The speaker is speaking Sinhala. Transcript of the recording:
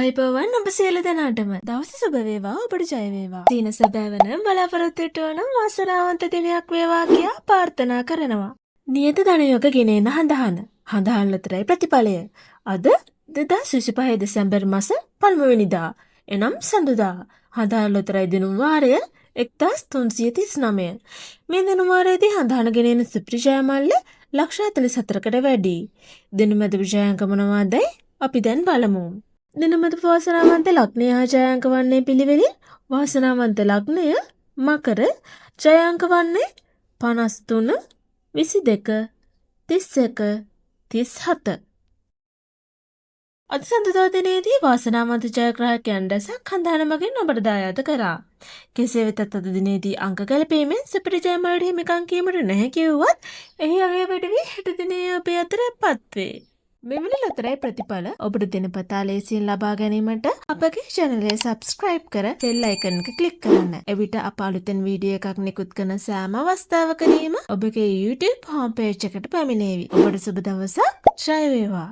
අයිබෝවන් ඔබ සියලු දෙනාටම දවස සුබ වේවා ඔබට ජය වේවා. දින සැබෑවන බලාපොරොත්තු වන වාසනාවන්ත දිනයක් වේවා කියා ප්‍රාර්ථනා කරනවා. නියත ධනයෝග ගෙනෙන හඳහන් ලතරයි ප්‍රතිඵලය. අද 2025 දෙසැම්බර් මාස 1 වෙනිදා එනම් සඳුදා. හඳහන් ලතරයි දිනුම් වාරය 1339. මේ දිනුම් වාරයේදී හඳහන් ගෙනෙන සුපිරි මල්ල ලක්ෂ 44කට වැඩි. දිනමෙද විජයාංක මොනවාදයි අපි දැන් බලමු. දිනමද වාසනාවන්ත ලග්නය හා ජයාංක වන්නේ පිළිවෙලින් වාසනාවන්ත ලග්නය මකර, ජයාංක වන්නේ 53, 22, 31, 37. අද සඳුදා දිනේදී වාසනාවන්ත ජයග්‍රාහකයන් රැසක් හඳහන මගින් ඔබට දායාද කරා. කෙසේ වෙතත් අද දිනේදී අංක ගැලපීමෙන් සුපිරි ජයමලට හිමිකම් කීමට නැහැ කිව්වත් එහි අගය වැඩි වී හෙට දිනේ අපේ අතරපත් වේ. මෙවැනි ලතරයි ප්‍රතිඵල ඔබට දිනපතා ලේසියෙන් ලබා ගැනීමට අපගේ channel එක subscribe කර bell icon එක click කරන්න. එවිට අප අලුතෙන් වීඩියෝ එකක් නිකුත් කරන සෑම අවස්ථාවකදීම ඔබගේ YouTube home page එකට පැමිණේවි. ඔබට සුබ දවසක්. ජය වේවා.